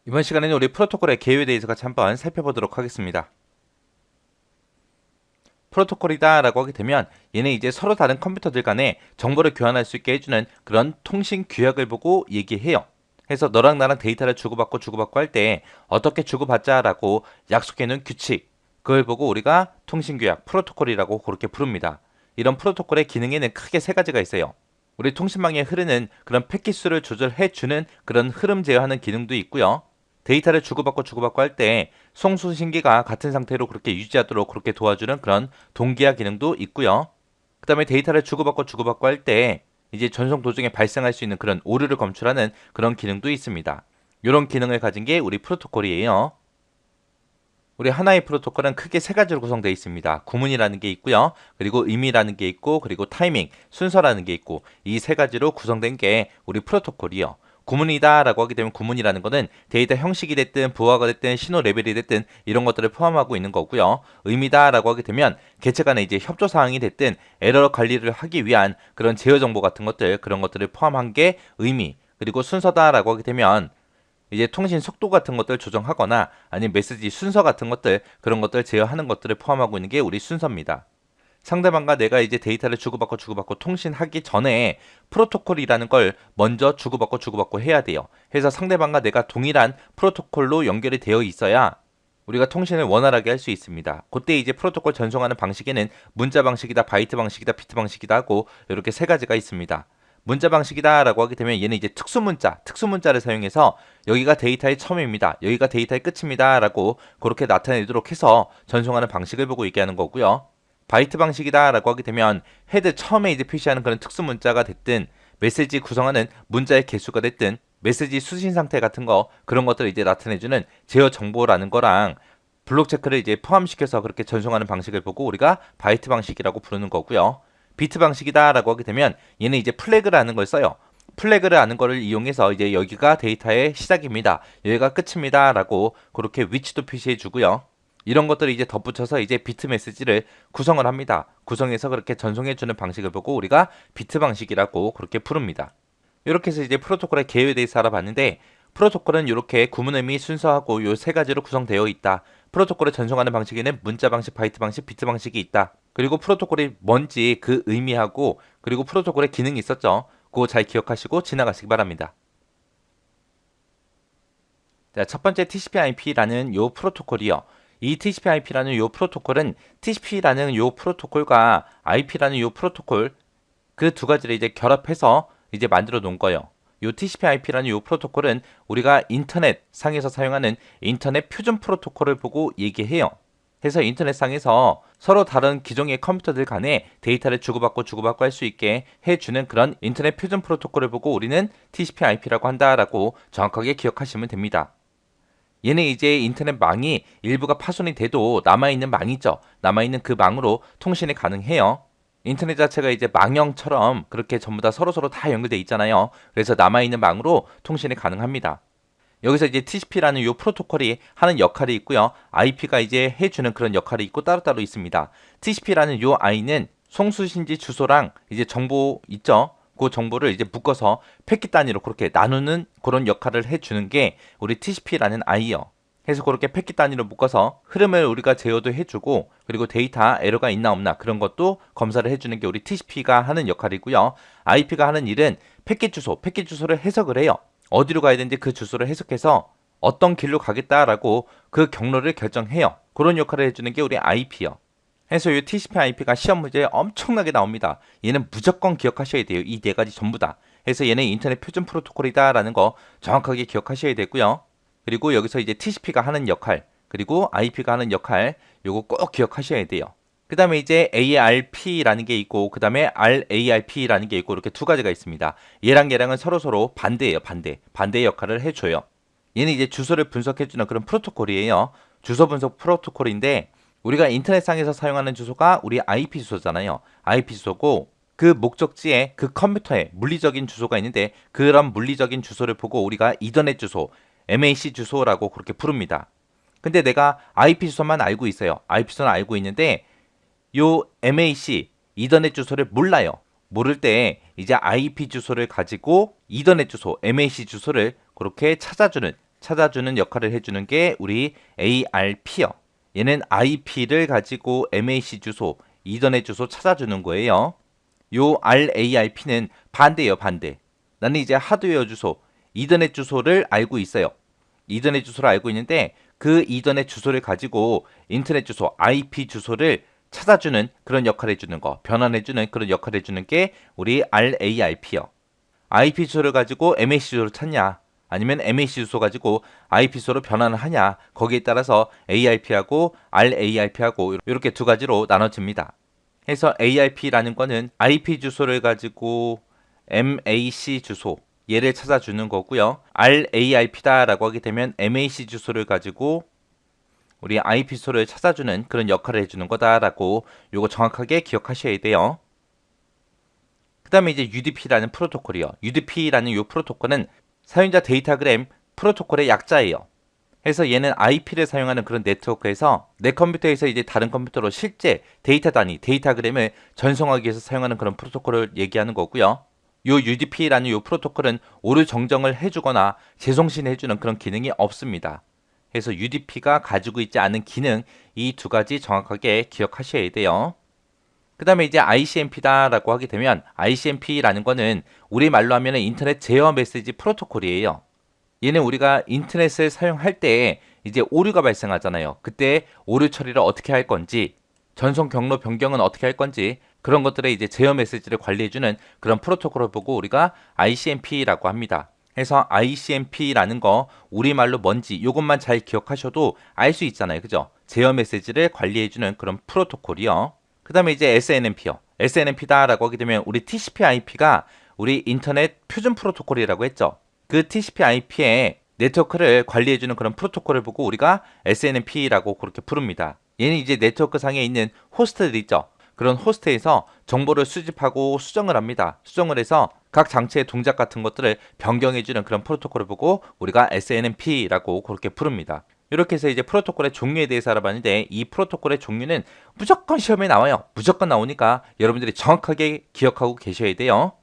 이번 시간에는 우리 프로토콜의 개요에 대해서 같이 한번 살펴보도록 하겠습니다. 프로토콜이다 라고 하게 되면 얘는 이제 서로 다른 컴퓨터들 간에 정보를 교환할 수 있게 해주는 그런 통신 규약을 보고 얘기해요. 그래서 너랑 나랑 데이터를 주고받고 할 때 어떻게 주고받자 라고 약속해놓은 규칙, 그걸 보고 우리가 통신규약, 프로토콜이라고 그렇게 부릅니다. 이런 프로토콜의 기능에는 크게 세 가지가 있어요. 우리 통신망에 흐르는 그런 패킷 수를 조절해주는 그런 흐름 제어하는 기능도 있고요. 데이터를 주고받고 할 때 송수신기가 같은 상태로 그렇게 유지하도록 그렇게 도와주는 그런 동기화 기능도 있고요. 그 다음에 데이터를 주고받고 할 때 이제 전송 도중에 발생할 수 있는 그런 오류를 검출하는 그런 기능도 있습니다. 이런 기능을 가진 게 우리 프로토콜이에요. 우리 하나의 프로토콜은 크게 세 가지로 구성되어 있습니다. 구문이라는 게 있고요. 그리고 의미라는 게 있고, 그리고 타이밍, 순서라는 게 있고, 이 세 가지로 구성된 게 우리 프로토콜이요. 구문이다 라고 하게 되면 구문이라는 거는 데이터 형식이 됐든 부호가 됐든 신호 레벨이 됐든 이런 것들을 포함하고 있는 거고요. 의미다 라고 하게 되면 개체 간의 이제 협조 사항이 됐든 에러 관리를 하기 위한 그런 제어 정보 같은 것들, 그런 것들을 포함한 게 의미. 그리고 순서다 라고 하게 되면 이제 통신 속도 같은 것들 조정하거나 아니면 메시지 순서 같은 것들, 그런 것들 제어하는 것들을 포함하고 있는 게 우리 순서입니다. 상대방과 내가 이제 데이터를 주고받고 통신하기 전에 프로토콜이라는 걸 먼저 주고받고 해야 돼요. 그래서 상대방과 내가 동일한 프로토콜로 연결이 되어 있어야 우리가 통신을 원활하게 할 수 있습니다. 그때 이제 프로토콜 전송하는 방식에는 문자 방식이다, 바이트 방식이다, 비트 방식이다 하고 이렇게 세 가지가 있습니다. 문자 방식이다 라고 하게 되면 얘는 이제 특수문자를 사용해서 여기가 데이터의 처음입니다. 여기가 데이터의 끝입니다. 라고 그렇게 나타내도록 해서 전송하는 방식을 보고 얘기하는 거고요. 바이트 방식이다 라고 하게 되면 헤드 처음에 이제 표시하는 그런 특수문자가 됐든 메시지 구성하는 문자의 개수가 됐든 메시지 수신 상태 같은 거 그런 것들을 이제 나타내주는 제어 정보라는 거랑 블록 체크를 이제 포함시켜서 그렇게 전송하는 방식을 보고 우리가 바이트 방식이라고 부르는 거고요. 비트 방식이다라고 하게 되면 얘는 이제 플래그라는 걸 써요. 플래그라는 거를 이용해서 이제 여기가 데이터의 시작입니다. 여기가 끝입니다라고 그렇게 위치도 표시해 주고요. 이런 것들을 이제 덧붙여서 이제 비트 메시지를 구성을 합니다. 구성해서 그렇게 전송해 주는 방식을 보고 우리가 비트 방식이라고 그렇게 부릅니다. 이렇게 해서 이제 프로토콜의 개요에 대해서 알아봤는데 프로토콜은 이렇게 구문 의미 순서하고 요 세 가지로 구성되어 있다. 프로토콜을 전송하는 방식에는 문자 방식, 바이트 방식, 비트 방식이 있다. 그리고 프로토콜이 뭔지 그 의미하고 그리고 프로토콜의 기능이 있었죠. 그거 잘 기억하시고 지나가시기 바랍니다. 자, 첫 번째 TCP/IP라는 요 프로토콜이요. 이 TCP/IP라는 요 프로토콜은 TCP라는 요 프로토콜과 IP라는 요 프로토콜 그 두 가지를 이제 결합해서 이제 만들어 놓은 거예요. 요 TCP/IP라는 요 프로토콜은 우리가 인터넷 상에서 사용하는 인터넷 표준 프로토콜을 보고 얘기해요. 그래서 인터넷상에서 서로 다른 기종의 컴퓨터들 간에 데이터를 주고받고 할 수 있게 해주는 그런 인터넷 표준 프로토콜을 보고 우리는 TCP/IP라고 한다라고 정확하게 기억하시면 됩니다. 얘는 이제 인터넷 망이 일부가 파손이 돼도 남아있는 망이죠. 남아있는 그 망으로 통신이 가능해요. 인터넷 자체가 이제 망형처럼 그렇게 전부 다 서로서로 다 연결돼 있잖아요. 그래서 남아있는 망으로 통신이 가능합니다. 여기서 이제 TCP라는 요 프로토콜이 하는 역할이 있고요. IP가 이제 해주는 그런 역할이 있고 따로따로 있습니다. TCP라는 요 I는 송수신지 주소랑 이제 정보 있죠. 그 정보를 이제 묶어서 패킷 단위로 그렇게 나누는 그런 역할을 해주는 게 우리 TCP라는 I요. 그래서 그렇게 패킷 단위로 묶어서 흐름을 우리가 제어도 해주고 그리고 데이터 에러가 있나 없나 그런 것도 검사를 해주는 게 우리 TCP가 하는 역할이고요. IP가 하는 일은 패킷 주소를 해석을 해요. 어디로 가야 되는지 그 주소를 해석해서 어떤 길로 가겠다라고 그 경로를 결정해요. 그런 역할을 해주는 게 우리 IP요. 그래서 이 TCP/IP가 시험 문제에 엄청나게 나옵니다. 얘는 무조건 기억하셔야 돼요. 이 네 가지 전부 다. 그래서 얘는 인터넷 표준 프로토콜이다라는 거 정확하게 기억하셔야 되고요. 그리고 여기서 이제 TCP가 하는 역할, 그리고 IP가 하는 역할, 요거 꼭 기억하셔야 돼요. 그 다음에 이제 ARP라는 게 있고, 그 다음에 RARP라는 게 있고, 이렇게 두 가지가 있습니다. 얘랑은 서로서로 반대예요, 반대. 반대의 역할을 해줘요. 얘는 이제 주소를 분석해주는 그런 프로토콜이에요. 주소 분석 프로토콜인데, 우리가 인터넷상에서 사용하는 주소가 우리 IP 주소잖아요. IP 주소고, 그 목적지에 그 컴퓨터에 물리적인 주소가 있는데, 그런 물리적인 주소를 보고 우리가 이더넷 주소, MAC 주소라고 그렇게 부릅니다. 근데 내가 IP 주소만 알고 있어요. IP 주소는 알고 있는데, 요 MAC 이더넷 주소를 몰라요. 모를 때 이제 IP 주소를 가지고 이더넷 주소, MAC 주소를 그렇게 찾아주는 역할을 해주는 게 우리 ARP요. 얘는 IP를 가지고 MAC 주소, 이더넷 주소 찾아주는 거예요. 요 RARP는 반대예요, 반대. 나는 이제 하드웨어 주소, 이더넷 주소를 알고 있어요. 이더넷 주소를 알고 있는데 그 이더넷 주소를 가지고 인터넷 주소, IP 주소를 찾아주는 그런 역할을 해주는 거, 변환해주는 그런 역할을 해주는 게 우리 RARP요. IP 주소를 가지고 MAC 주소를 찾냐, 아니면 MAC 주소 가지고 IP 주소로 변환을 하냐, 거기에 따라서 ARP하고 RARP하고 이렇게 두 가지로 나눠집니다. 해서 ARP라는 거는 IP 주소를 가지고 MAC 주소, 얘를 찾아주는 거고요. RARP다라고 하게 되면 MAC 주소를 가지고 우리 IP 주소를 찾아주는 그런 역할을 해주는 거다라고 요거 정확하게 기억하셔야 돼요. 그 다음에 이제 UDP라는 프로토콜이요. UDP라는 요 프로토콜은 사용자 데이터그램 프로토콜의 약자예요. 해서 얘는 IP를 사용하는 그런 네트워크에서 내 컴퓨터에서 이제 다른 컴퓨터로 실제 데이터 단위, 데이터그램을 전송하기 위해서 사용하는 그런 프로토콜을 얘기하는 거고요. 요 UDP라는 요 프로토콜은 오류 정정을 해주거나 재송신해주는 그런 기능이 없습니다. 그래서 UDP가 가지고 있지 않은 기능, 이 두 가지 정확하게 기억하셔야 돼요. 그 다음에 이제 ICMP다라고 하게 되면 ICMP라는 거는 우리말로 하면 인터넷 제어 메시지 프로토콜이에요. 얘는 우리가 인터넷을 사용할 때 이제 오류가 발생하잖아요. 그때 오류 처리를 어떻게 할 건지, 전송 경로 변경은 어떻게 할 건지, 그런 것들의 이제 제어 메시지를 관리해주는 그런 프로토콜을 보고 우리가 ICMP라고 합니다. 해서 ICMP라는 거 우리말로 뭔지 요것만 잘 기억하셔도 알 수 있잖아요. 그죠? 제어 메시지를 관리해주는 그런 프로토콜이요. 그 다음에 이제 SNMP요. SNMP다라고 하게 되면 우리 TCP/IP가 우리 인터넷 표준 프로토콜이라고 했죠. 그 TCP/IP의 네트워크를 관리해주는 그런 프로토콜을 보고 우리가 SNMP라고 그렇게 부릅니다. 얘는 이제 네트워크 상에 있는 호스트들 있죠. 그런 호스트에서 정보를 수집하고 수정을 합니다. 수정을 해서 각 장치의 동작 같은 것들을 변경해주는 그런 프로토콜을 보고 우리가 SNMP라고 그렇게 부릅니다. 이렇게 해서 이제 프로토콜의 종류에 대해서 알아봤는데 이 프로토콜의 종류는 무조건 시험에 나와요. 무조건 나오니까 여러분들이 정확하게 기억하고 계셔야 돼요.